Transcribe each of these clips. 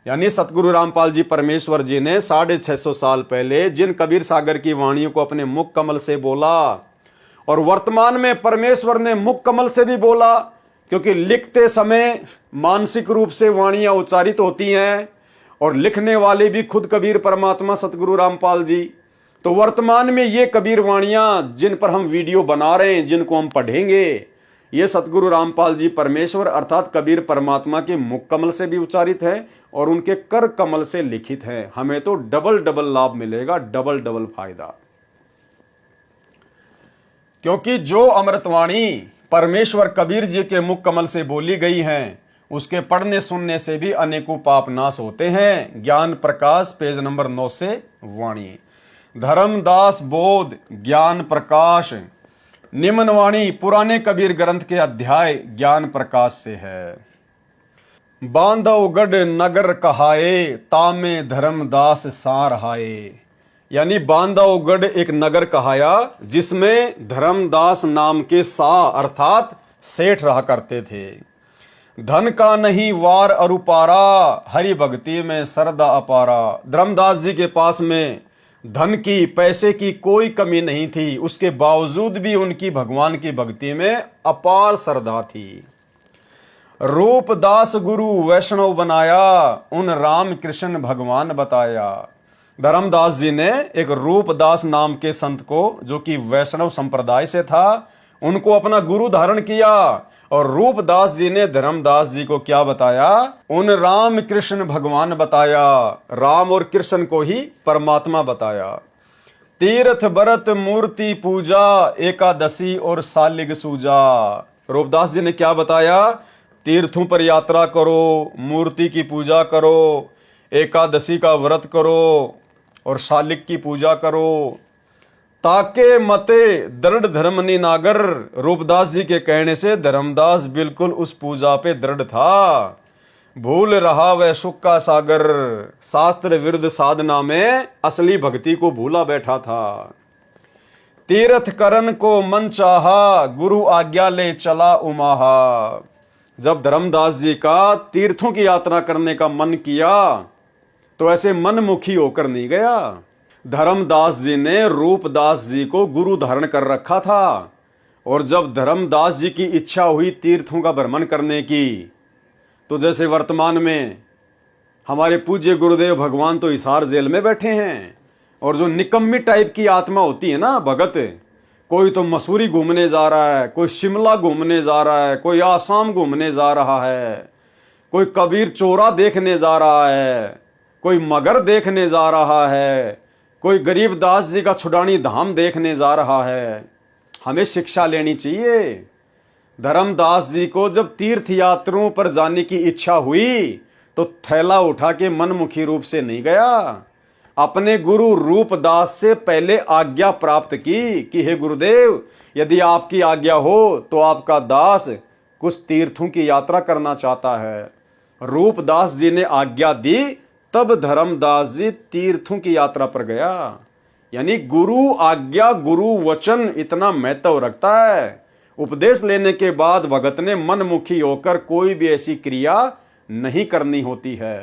यानी सतगुरु रामपाल जी परमेश्वर जी ने 650 साल पहले जिन कबीर सागर की वाणियों को अपने मुख कमल से बोला, और वर्तमान में परमेश्वर ने मुख कमल से भी बोला, क्योंकि लिखते समय मानसिक रूप से वाणियां उच्चारित होती हैं और लिखने वाले भी खुद कबीर परमात्मा सतगुरु रामपाल जी। तो वर्तमान में ये कबीर वाणियां जिन पर हम वीडियो बना रहे हैं, जिनको हम पढ़ेंगे, ये सतगुरु रामपाल जी परमेश्वर अर्थात कबीर परमात्मा के मुख कमल से भी उच्चारित है और उनके कर कमल से लिखित है। हमें तो डबल डबल लाभ मिलेगा, डबल डबल फायदा। क्योंकि जो अमृतवाणी परमेश्वर कबीर जी के मुख कमल से बोली गई हैं, उसके पढ़ने सुनने से भी अनेकों पाप नाश होते हैं। ज्ञान प्रकाश पेज नंबर 9 से वाणी। धर्मदास बोध ज्ञान प्रकाश निम्न वाणी पुराने कबीर ग्रंथ के अध्याय ज्ञान प्रकाश से है। बांधवगढ़ नगर कहाए, तामे धर्मदास सार हाए। यानी बांधवगढ़ एक नगर कहाया जिसमें धर्मदास नाम के सा अर्थात सेठ रहा करते थे। धन का नहीं वार अरुपारा, हरि भक्ति में सरदा अपारा। धर्मदास जी के पास में धन की पैसे की कोई कमी नहीं थी, उसके बावजूद भी उनकी भगवान की भक्ति में अपार श्रद्धा थी। रूपदास गुरु वैष्णव बनाया, उन राम कृष्ण भगवान बताया। धर्मदास जी ने एक रूपदास नाम के संत को, जो कि वैष्णव संप्रदाय से था, उनको अपना गुरु धारण किया। और रूपदास जी ने धर्मदास जी को क्या बताया? उन राम कृष्ण भगवान बताया। राम और कृष्ण को ही परमात्मा बताया। तीर्थ व्रत मूर्ति पूजा, एकादशी और सालिग सूजा। रूपदास जी ने क्या बताया? तीर्थों पर यात्रा करो, मूर्ति की पूजा करो, एकादशी का व्रत करो और सालिग की पूजा करो, ताके मते दृढ़ धर्म निनागर। रूपदास जी के कहने से धर्मदास बिल्कुल उस पूजा पे दृढ़ था। भूल रहा वह सुख का सागर, शास्त्र विरुद्ध साधना में असली भक्ति को भूला बैठा था। तीर्थ करन को मन चाहा, गुरु आज्ञा ले चला उमाहा। जब धर्मदास जी का तीर्थों की यात्रा करने का मन किया तो ऐसे मनमुखी होकर नहीं गया। धर्मदास जी ने रूपदास जी को गुरु धारण कर रखा था, और जब धर्मदास जी की इच्छा हुई तीर्थों का भ्रमण करने की, तो जैसे वर्तमान में हमारे पूज्य गुरुदेव भगवान तो हिसार जेल में बैठे हैं, और जो निकम्मी टाइप की आत्मा होती है ना भगत, कोई तो मसूरी घूमने जा रहा है, कोई शिमला घूमने जा रहा है, कोई आसाम घूमने जा रहा है, कोई कबीर चोरा देखने जा रहा है, कोई मगर देखने जा रहा है, कोई गरीबदास जी का छुड़ानी धाम देखने जा रहा है। हमें शिक्षा लेनी चाहिए। धर्मदास जी को जब तीर्थ यात्राओं पर जाने की इच्छा हुई तो थैला उठा के मनमुखी रूप से नहीं गया। अपने गुरु रूपदास से पहले आज्ञा प्राप्त की कि हे गुरुदेव, यदि आपकी आज्ञा हो तो आपका दास कुछ तीर्थों की यात्रा करना चाहता है। रूपदास जी ने आज्ञा दी, तब धर्मदास जी तीर्थों की यात्रा पर गया। यानी गुरु आज्ञा, गुरु वचन इतना महत्व रखता है। उपदेश लेने के बाद भगत ने मनमुखी होकर कोई भी ऐसी क्रिया नहीं करनी होती है।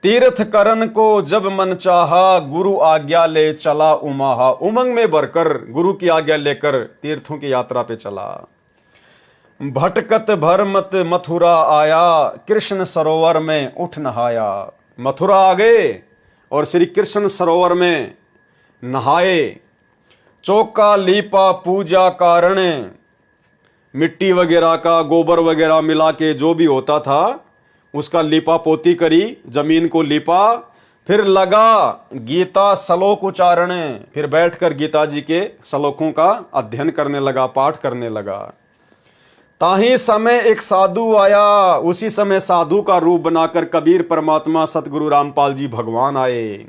तीर्थ करन को जब मन चाहा, गुरु आज्ञा ले चला उमाहा। उमंग में भरकर गुरु की आज्ञा लेकर तीर्थों की यात्रा पे चला। भटकत भरमत मथुरा आया, कृष्ण सरोवर में उठ नहाया। मथुरा आ गए और श्री कृष्ण सरोवर में नहाए। चौका लीपा पूजा कारण, मिट्टी वगैरह का गोबर वगैरह मिला के जो भी होता था उसका लीपा पोती करी, जमीन को लीपा। फिर लगा गीता श्लोक उच्चारण, फिर बैठकर गीता जी के श्लोकों का अध्ययन करने लगा, पाठ करने लगा। ताही समय एक साधु आया, उसी समय साधु का रूप बनाकर कबीर परमात्मा सतगुरु रामपाल जी भगवान आए।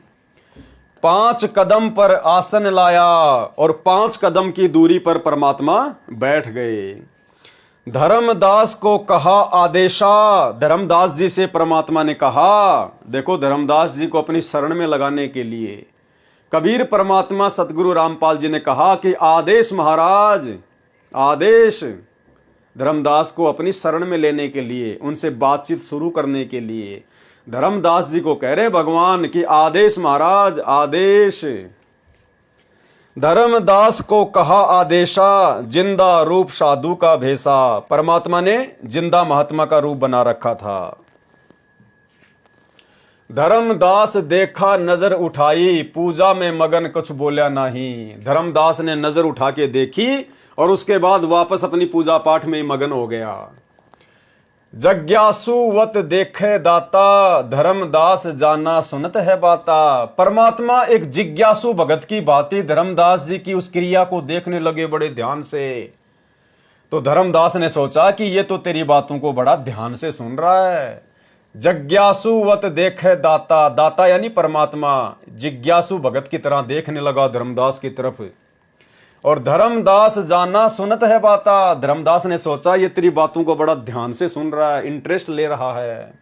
5 कदम पर आसन लाया और 5 कदम की दूरी पर परमात्मा बैठ गए। धर्मदास को कहा आदेशा, धर्मदास जी से परमात्मा ने कहा, देखो धर्मदास जी को अपनी शरण में लगाने के लिए कबीर परमात्मा सतगुरु रामपाल जी ने कहा कि आदेश महाराज, आदेश। धर्मदास को अपनी शरण में लेने के लिए, उनसे बातचीत शुरू करने के लिए। धर्मदास जी को कह रहे भगवान कि आदेश महाराज, आदेश। धर्मदास को कहा आदेशा, जिंदा रूप साधु का भेसा। परमात्मा ने जिंदा महात्मा का रूप बना रखा था। धर्मदास देखा नजर उठाई, पूजा में मगन कुछ बोला नहीं। धर्मदास ने नजर उठा के देखी और उसके बाद वापस अपनी पूजा पाठ में मगन हो गया। जग्यासुवत देखे दाता, धर्मदास जाना सुनत है बाता। परमात्मा एक जिज्ञासु भगत की भांति धर्मदास जी की उस क्रिया को देखने लगे बड़े ध्यान से। तो धर्मदास ने सोचा कि ये तो तेरी बातों को बड़ा ध्यान से सुन रहा है। जग्यासुवत देखे दाता, दाता यानी परमात्मा जिज्ञासु भगत की तरह देखने लगा धर्मदास की तरफ। और धर्मदास जाना सुनत है बाता, धर्मदास ने सोचा ये तेरी बातों को बड़ा ध्यान से सुन रहा है, इंटरेस्ट ले रहा है।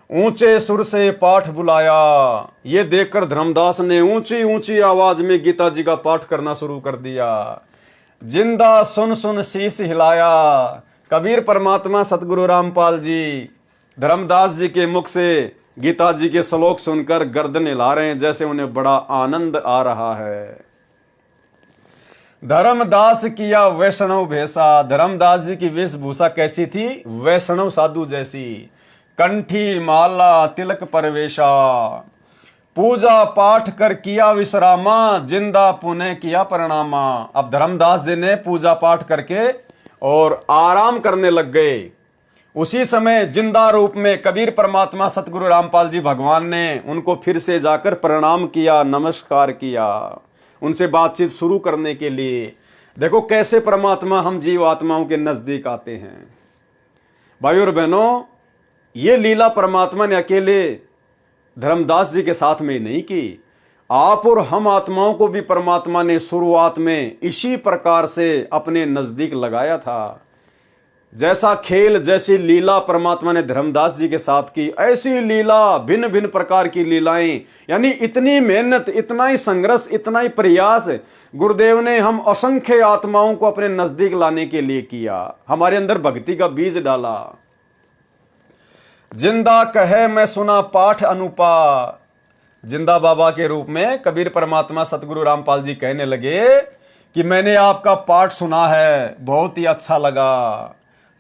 ऊंचे सुर से पाठ बुलाया, ये देखकर धर्मदास ने ऊंची ऊंची आवाज में गीता जी का पाठ करना शुरू कर दिया। जिंदा सुन सुन शीश हिलाया। कबीर परमात्मा सतगुरु रामपाल जी धर्मदास जी के मुख से गीता जी के श्लोक सुनकर गर्दन हिला रहे हैं, जैसे उन्हें बड़ा आनंद आ रहा है। धर्मदास किया वैष्णव भेसा। धर्मदास जी की वेशभूषा कैसी थी? वैष्णव साधु जैसी। कंठी माला तिलक परवेशा, पूजा पाठ कर किया विश्रामा, जिंदा पुण्य किया प्रणामा। अब धर्मदास जी ने पूजा पाठ करके और आराम करने लग गए। उसी समय जिंदा रूप में कबीर परमात्मा सतगुरु रामपाल जी भगवान ने उनको फिर से जाकर प्रणाम किया, नमस्कार किया, उनसे बातचीत शुरू करने के लिए। देखो कैसे परमात्मा हम जीव आत्माओं के नजदीक आते हैं। भाइयों और बहनों, ये लीला परमात्मा ने अकेले धर्मदास जी के साथ में ही नहीं की, आप और हम आत्माओं को भी परमात्मा ने शुरुआत में इसी प्रकार से अपने नजदीक लगाया था। जैसा खेल, जैसी लीला परमात्मा ने धर्मदास जी के साथ की, ऐसी लीला भिन्न भिन्न प्रकार की लीलाएं, यानी इतनी मेहनत, इतना ही संघर्ष, इतना ही प्रयास गुरुदेव ने हम असंख्य आत्माओं को अपने नजदीक लाने के लिए किया, हमारे अंदर भक्ति का बीज डाला। जिंदा कहे मैं सुना पाठ अनुपा। जिंदा बाबा के रूप में कबीर परमात्मा सतगुरु रामपाल जी कहने लगे कि मैंने आपका पाठ सुना है, बहुत ही अच्छा लगा।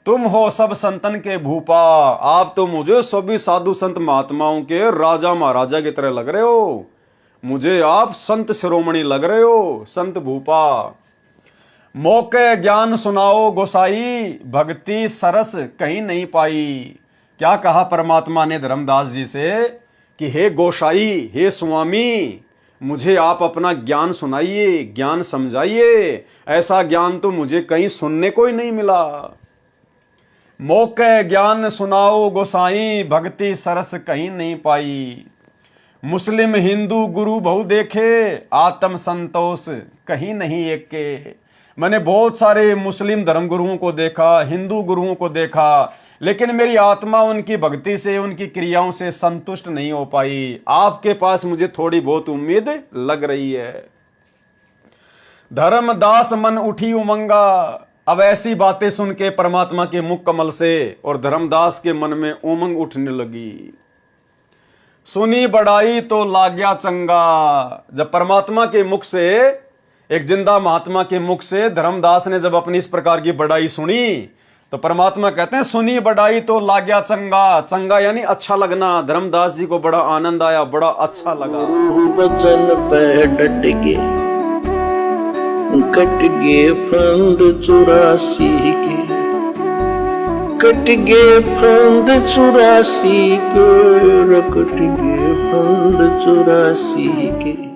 तुम हो सब संतन के भूपा, आप तो मुझे सभी साधु संत महात्माओं के राजा महाराजा की तरह लग रहे हो, मुझे आप संत शिरोमणि लग रहे हो, संत भूपा। मौके ज्ञान सुनाओ गोसाई, भक्ति सरस कहीं नहीं पाई। क्या कहा परमात्मा ने धर्मदास जी से कि हे गोसाई, हे स्वामी, मुझे आप अपना ज्ञान सुनाइए, ज्ञान समझाइए, ऐसा ज्ञान तो मुझे कहीं सुनने को ही नहीं मिला। मौके ज्ञान सुनाओ गोसाई, भक्ति सरस कहीं नहीं पाई। मुस्लिम हिंदू गुरु बहु देखे, आत्म संतोष कहीं नहीं एक के। मैंने बहुत सारे मुस्लिम धर्म गुरुओं को देखा, हिंदू गुरुओं को देखा, लेकिन मेरी आत्मा उनकी भक्ति से, उनकी क्रियाओं से संतुष्ट नहीं हो पाई। आपके पास मुझे थोड़ी बहुत उम्मीद लग रही है। धर्मदास मन उठी उमंगा। अब ऐसी बातें सुन के परमात्मा के मुख कमल से और धर्मदास के मन में उमंग उठने लगी। सुनी बड़ाई तो लाग्या चंगा। जब परमात्मा के मुख से, एक जिंदा महात्मा के मुख से धर्मदास ने जब अपनी इस प्रकार की बड़ाई सुनी, तो परमात्मा कहते हैं सुनी बड़ाई तो लाग्या चंगा। चंगा यानी अच्छा लगना। धर्मदास जी को बड़ा आनंद आया, बड़ा अच्छा लगा। बचन पे डट के कट गे फंद 84 के, कट गे फंद 84 के, कट गे फंद 84 के।